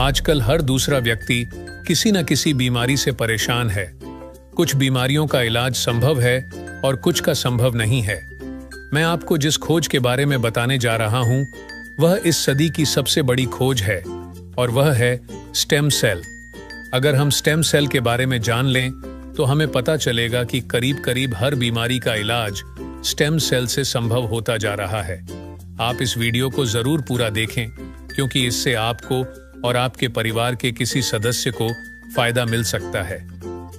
आजकल हर दूसरा व्यक्ति किसी न किसी बीमारी से परेशान है। कुछ बीमारियों का इलाज संभव है और कुछ का संभव नहीं है। मैं आपको जिस खोज के बारे में बताने जा रहा हूं, वह इस सदी की सबसे बड़ी खोज है और वह है स्टेम सेल। अगर हम स्टेम सेल के बारे में जान लें तो हमें पता चलेगा कि करीब करीब हर बीमारी का इलाज स्टेम सेल से संभव होता जा रहा है। आप इस वीडियो को जरूर पूरा देखें, क्योंकि इससे आपको और आपके परिवार के किसी सदस्य को फायदा मिल सकता है।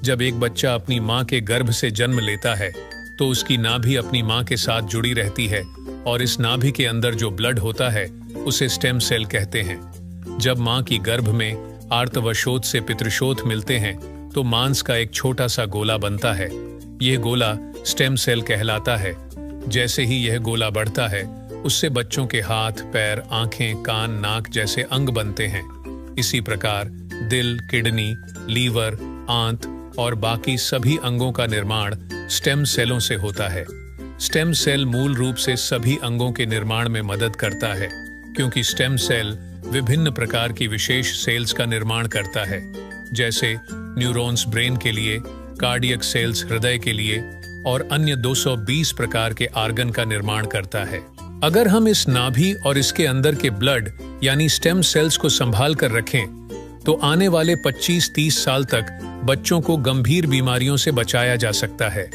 जब एक बच्चा अपनी मां के गर्भ से जन्म लेता है तो उसकी नाभि अपनी मां के साथ जुड़ी रहती है और इस नाभि के अंदर जो ब्लड होता है उसे स्टेम सेल कहते हैं। जब मां की गर्भ में आर्तवशोथ से पितृशोथ मिलते हैं तो मांस का एक छोटा सा गोला बनता है। यह गोला स्टेम सेल कहलाता है। जैसे ही यह गोला बढ़ता है, उससे बच्चों के हाथ, पैर, आंखें, कान, नाक जैसे अंग बनते हैं। इसी प्रकार दिल, किडनी, लीवर, आंत और बाकी सभी अंगों का निर्माण स्टेम सेलों से होता है। स्टेम सेल मूल रूप से सभी अंगों के निर्माण में मदद करता है, क्योंकि स्टेम सेल विभिन्न प्रकार की विशेष सेल्स का निर्माण करता है, जैसे न्यूरॉन्स ब्रेन के लिए, कार्डियक सेल्स हृदय के लिए और अन्य 220 प्रकार के आर्गन का निर्माण करता है। अगर हम इस नाभि और इसके अंदर के ब्लड यानी स्टेम सेल्स को संभाल कर रखें तो आने वाले 25-30 साल तक बच्चों को गंभीर बीमारियों से बचाया जा सकता है।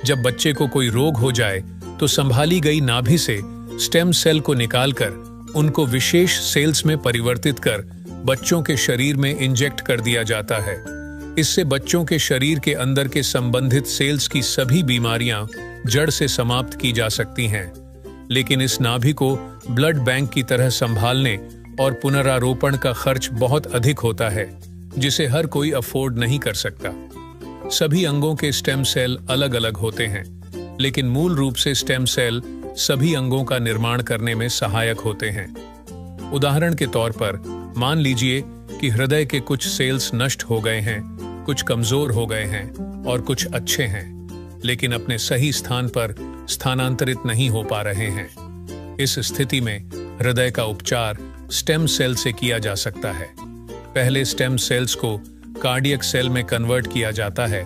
जब बच्चे को कोई रोग हो जाए तो संभाली गई नाभि से स्टेम सेल को निकालकर उनको विशेष सेल्स में परिवर्तित कर बच्चों के शरीर में इंजेक्ट कर दिया जाता है। इससे बच्चों के शरीर के अंदर के संबंधित सेल्स की सभी बीमारियां जड़ से समाप्त की जा सकती हैं। लेकिन इस नाभि को ब्लड बैंक की तरह संभालने और पुनरारोपण का खर्च बहुत अधिक होता है, जिसे हर कोई अफोर्ड नहीं कर सकता। सभी अंगों के स्टेम सेल अलग अलग होते हैं, लेकिन मूल रूप से स्टेम सेल सभी अंगों का निर्माण करने में सहायक होते हैं। उदाहरण के तौर पर मान लीजिए कि हृदय के कुछ सेल्स नष्ट हो गए हैं, कुछ कमजोर हो गए हैं और कुछ अच्छे हैं, लेकिन अपने सही स्थान पर स्थानांतरित नहीं हो पा रहे हैं। इस स्थिति में हृदय का उपचार स्टेम सेल से किया जा सकता है। पहले स्टेम सेल्स को कार्डियक सेल में कन्वर्ट किया जाता है,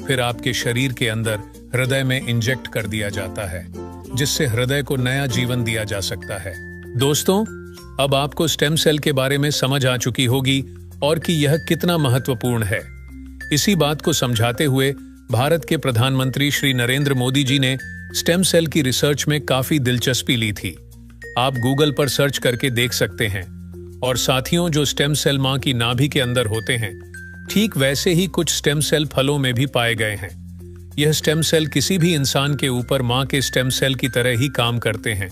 फिर आपके शरीर के अंदर हृदय में इंजेक्ट कर दिया जाता है, जिससे हृदय को नया जीवन दिया जा सकता है। दोस्तों, अब आपको स्टेम सेल के बारे में समझ आ चुकी होगी और कि यह कितना महत्वपूर्ण है। इसी बात को समझाते हुए भारत के प्रधानमंत्री श्री नरेंद्र मोदी जी ने स्टेम सेल की रिसर्च में काफी दिलचस्पी ली थी। आप गूगल पर सर्च करके देख सकते हैं। और साथियों, जो स्टेम सेल मां की नाभि के अंदर होते हैं, ठीक वैसे ही कुछ स्टेम सेल फलों में भी पाए गए हैं। यह स्टेम सेल किसी भी इंसान के ऊपर मां के स्टेम सेल की तरह ही काम करते हैं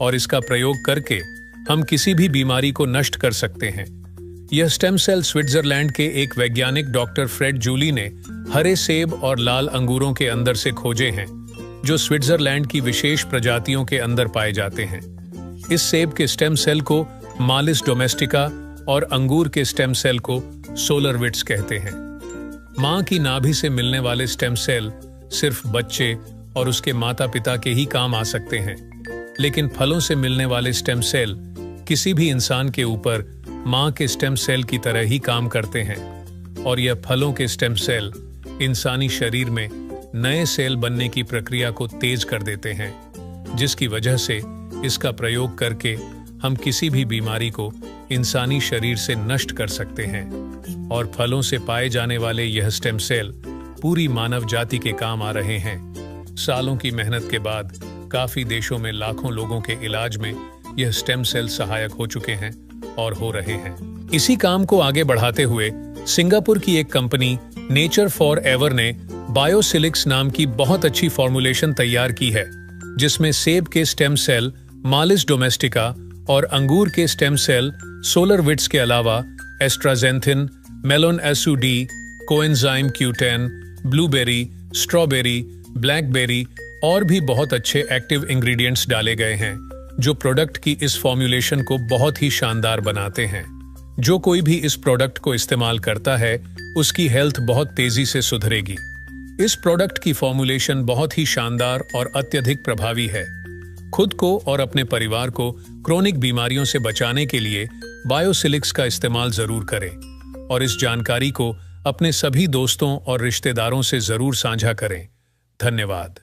और इसका प्रयोग करके हम किसी भी बीमारी को नष्ट कर सकते हैं। यह स्टेम सेल स्विट्जरलैंड के एक वैज्ञानिक डॉक्टर फ्रेड जूली ने हरे सेब और लाल अंगूरों के अंदर से खोजे हैं, जो स्विट्जरलैंड की विशेष प्रजातियों के अंदर पाए जाते हैं। इस सेब के स्टेम सेल को मालिस डोमेस्टिका और अंगूर के स्टेम सेल को सोलरविट्स कहते हैं। मां की नाभि से मिलने वाले स्टेम सेल सिर्फ बच्चे और उसके माता पिता के ही काम आ सकते हैं, लेकिन फलों से मिलने वाले स्टेम सेल किसी भी इंसान के ऊपर मां के स्टेम सेल की तरह ही काम करते हैं और यह फलों के स्टेम सेल इंसानी शरीर में नए सेल बनने की प्रक्रिया को तेज कर देते हैं, जिसकी वजह से इसका प्रयोग करके हम किसी भी बीमारी को इंसानी शरीर से नष्ट कर सकते हैं। और फलों से पाए जाने वाले यह स्टेम सेल पूरी मानव जाति के काम आ रहे हैं। सालों की मेहनत के बाद काफी देशों में लाखों लोगों के इलाज में यह स्टेम सेल सहायक हो चुके हैं और हो रहे हैं। इसी काम को आगे बढ़ाते हुए सिंगापुर की एक कंपनी नेचर फॉर एवर ने बायोसिलिक्स नाम की बहुत अच्छी फॉर्मुलेशन तैयार की है, जिसमें सेब के स्टेम सेल मालिस डोमेस्टिका और अंगूर के स्टेम सेल सोलरविट्स के अलावा एस्ट्राजेंथिन, मेलोन एसुडी, coenzyme Q10, blueberry, strawberry, blackberry और भी बहुत अच्छे एक्टिव इंग्रेडिएंट्स डाले गए हैं, जो प्रोडक्ट की इस फॉर्मुलेशन को बहुत ही शानदार बनाते हैं। जो कोई भी इस प्रोडक्ट को इस्तेमाल करता है, उसकी हेल्थ बहुत तेजी से सुधरेगी। इस प्रोडक्ट की फॉर्मुलेशन बहुत ही शानदार और अत्यधिक प्रभावी है। खुद को और अपने परिवार को क्रोनिक बीमारियों से बचाने के लिए बायोसिलिक्स का इस्तेमाल जरूर करें और इस जानकारी को अपने सभी दोस्तों और रिश्तेदारों से जरूर साझा करें। धन्यवाद।